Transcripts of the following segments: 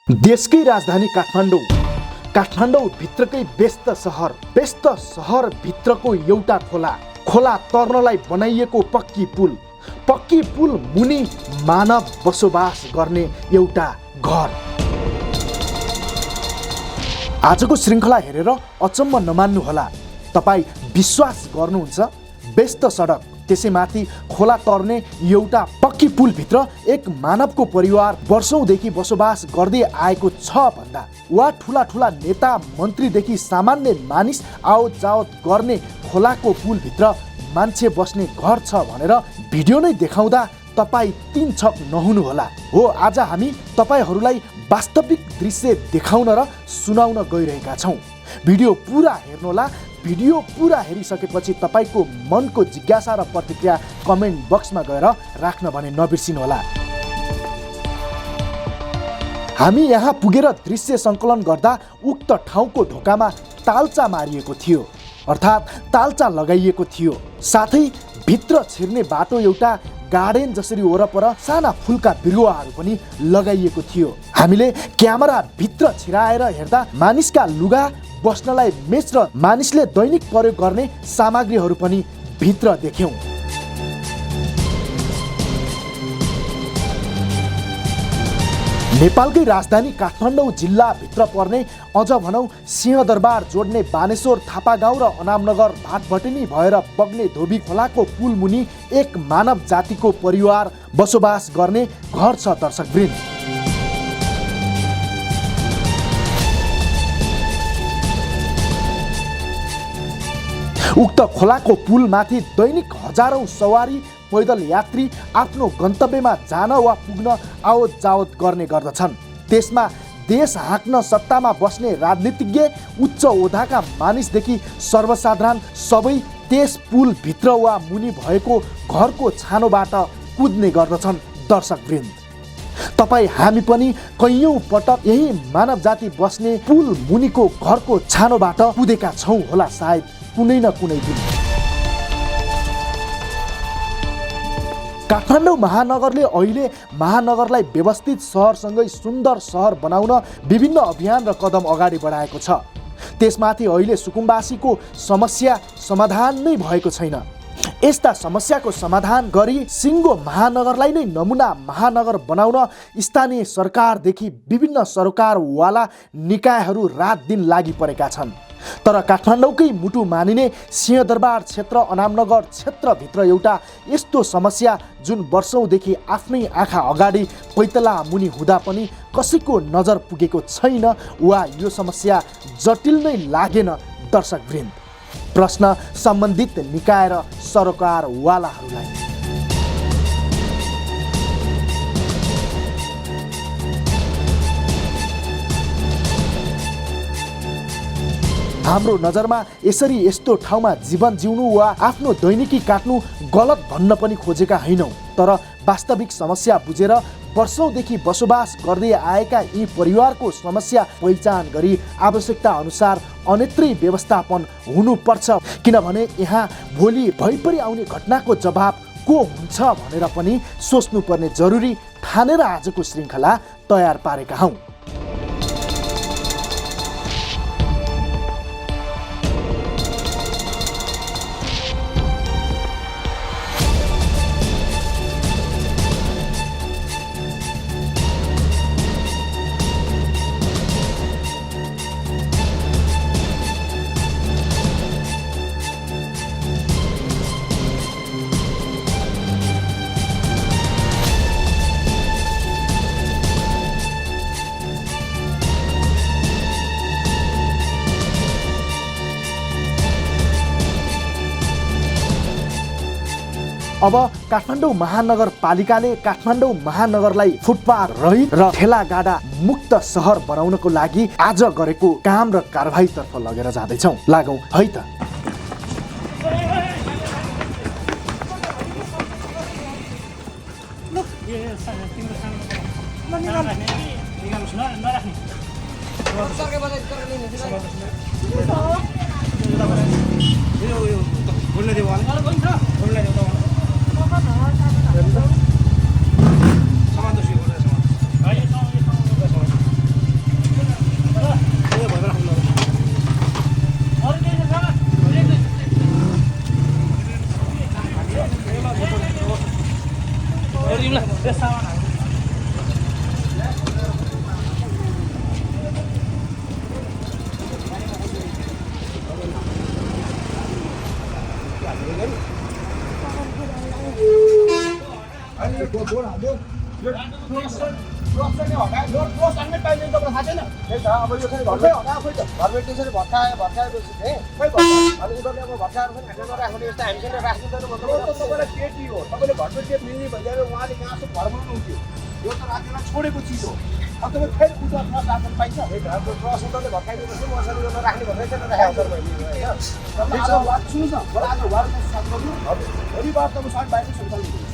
देशकै राजधानी काठमाडौँ भित्रकै व्यस्त सहर भित्रको एउटा खोला तर्नलाई बनाइएको पक्की पुल मुनि मानव बसोबास गर्ने एउटा घर। आजको श्रृङ्खला हेरेर अचम्म नमान्नुहोला, तपाईँ विश्वास गर्नुहुन्छ? व्यस्त सडक, त्यसैमाथि खोला तर्ने एउटा पक्की पुलभित्र एक मानवको परिवार वर्षौंदेखि बसोबास गर्दै आएको छ भन्दा वा ठुला नेता मन्त्रीदेखि सामान्य मानिस आवत जावत गर्ने खोलाको पुलभित्र मान्छे बस्ने घर छ भनेर भिडियो नै देखाउँदा तपाईँ तीन छक नहुनुहोला। हो, आज हामी तपाईहरूलाई वास्तविक दृश्य देखाउन र सुनाउन गइरहेका छौँ। भिडियो पुरा हेर्नुहोला। भिडियो पुरा हेरिसकेपछि तपाईको मनको जिज्ञासा र प्रतिक्रिया कमेन्ट बक्समा गएर राख्न भने नबिर्सिनुहोला। हामी यहाँ पुगेर दृश्य सङ्कलन गर्दा उक्त ठाउँको ढोकामा ताल्चा मारिएको थियो, अर्थात् ताल्चा लगाइएको थियो। साथै भित्र छिर्ने बाटो एउटा गार्डन जसरी वरपर साना फुलका बिरुवाहरू पनि लगाइएको थियो। हामीले क्यामेरा भित्र छिराएर हेर्दा मानिसका लुगा, बस्नलाई मेच र मानिसले दैनिक प्रयोग गर्ने सामग्रीहरू पनि भित्र देख्यौं। नेपालकै राजधानी काठमाडौँ जिल्लाभित्र पर्ने, अझ भनौं सिंहदरबार जोड्ने बानेश्वर, थापागाउँ र अनामनगर भाटभटेनी भएर बग्ने धोबी खोलाको पुल मुनि एक मानव जातिको परिवार बसोबास गर्ने घर छ। दर्शकवृन्द, उक्त खोलाको पुलमाथि दैनिक हजारौं सवारी पैदल यात्री आफ्नो गन्तव्यमा जान वा पुग्न आवत जावत गर्ने गर्दछन्। त्यसमा देश हाँक्न सत्तामा बस्ने राजनीतिज्ञ, उच्च ओहदाका मानिसदेखि सर्वसाधारण सबै त्यस पुल भित्र वा मुनि भएको घरको छानोबाट कुद्ने गर्दछन्। दर्शकवृन्द, तपाईँ हामी पनि कैयौं पटक यही मानव जाति बस्ने पुल मुनिको घरको छानोबाट कुदेका छौं होला, सायद कुनै न कुनै दिन। काठमाडौँ महानगरले अहिले महानगरलाई व्यवस्थित सहरसँगै सुन्दर सहर बनाउन विभिन्न अभियान र कदम अगाडि बढाएको छ। त्यसमाथि अहिले सुकुम्बासीको समस्या समाधान नै भएको छैन। यस्ता समस्याको समाधान गरी सिङ्गो महानगरलाई नै नमुना महानगर बनाउन स्थानीय सरकारदेखि विभिन्न सरकारवाला निकायहरू रात दिन लागि परेका छन्। तर काठमाडौँकै मुटु मानिने सिंहदरबार क्षेत्र, अनामनगर क्षेत्रभित्र एउटा यस्तो समस्या जुन वर्षौंदेखि आफ्नै आँखा अगाडि पैतला मुनि हुँदा पनि कसैको नजर पुगेको छैन वा यो समस्या जटिल नै लागेन। दर्शकवृन्द, प्रश्न सम्बन्धित निकाय र सरकारवालाहरूलाई। हाम्रो नजरमा यसरी यस्तो ठाउँमा जीवन जिउनु वा आफ्नो दैनिकी काट्नु गलत भन्न पनि खोजेका हैनौँ, तर वास्तविक समस्या बुझेर वर्षौंदेखि बसोबास गर्दै आएका यी परिवारको समस्या पहिचान गरी आवश्यकता अनुसार अन्यत्रै व्यवस्थापन हुनुपर्छ। किनभने यहाँ भोलि भइपरि आउने घटनाको जवाब को हुन्छ भनेर पनि सोच्नुपर्ने जरुरी ठानेर आजको श्रृङ्खला तयार पारेका हौँ। अब काठमाडौँ महानगरपालिकाले काठमाडौँ महानगरलाई फुटपाथ रहित र ठेला गाडा मुक्त सहर बनाउनको लागि आज गरेको काम र कारबाहीतर्फ लगेर जाँदैछौँ। लागौँ है त। जोड हाल्यो यो क्रोस चाहिँ हटायो यो क्रोस अन्य पाइने तपाईँ थाहा छैन त्यही त अब यो चाहिँ घरमै हटायो खोइ त घरमै त्यसरी भत्काएपछि चाहिँ खोइ भत्कायो अनि उनीहरूले अब भत्काएर पनि हामीले नराख्ने यस्तो हामीसँग राख्दैन मतलब तपाईँलाई पेटी हो तपाईँले घरको टेप मिल्ने भइदिएर उहाँले यहाँसम्म घर बनाउनु हुन्थ्यो यो त राखेर छोडेको चिज हो अब तपाईँ फेरि उता ट्रस राख्नु पाइन्छ है त अब ट्रस उनीहरूले भत्काइदिएपछि मसँग यो नराख्ने भनेर चाहिँ नराखेको सर मैले होइन सुन्नुहोस् न मलाई आज वारको साथ गर्नु भोलि बार तपाईँ साढे बाहिर सञ्चालन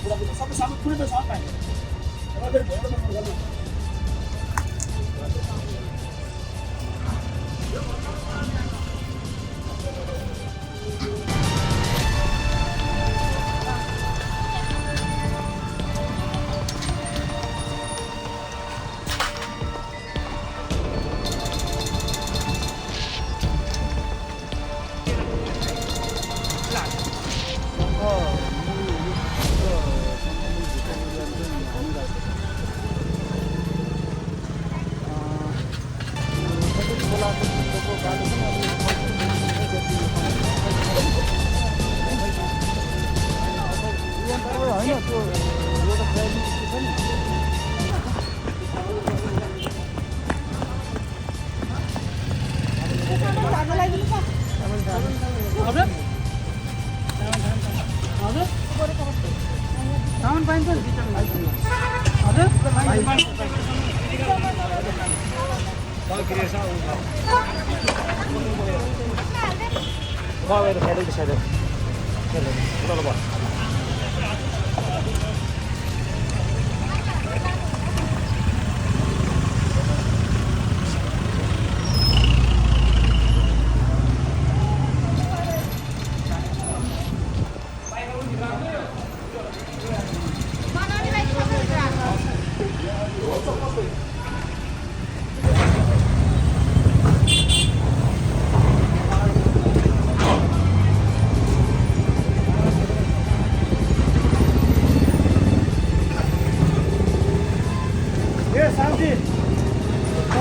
कुरा सबै सामान कुनै पनि सामान पाइन्छ सामान पाइन्छ नि हजुर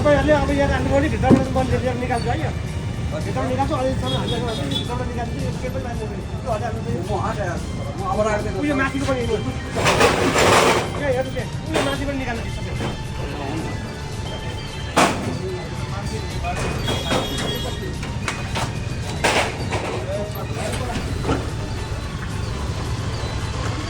तपाईँहरूले अब यहाँ राख्नु पर्ने भित्रबाट बन्द निकाल्छु है भित्र निकाल्छु अहिलेसम्म हामीलाई भित्रबाट निकाल्छु के पनि मान्छे उयो माथिको पनि हेर्नु उयो माथि पनि निकाल्नु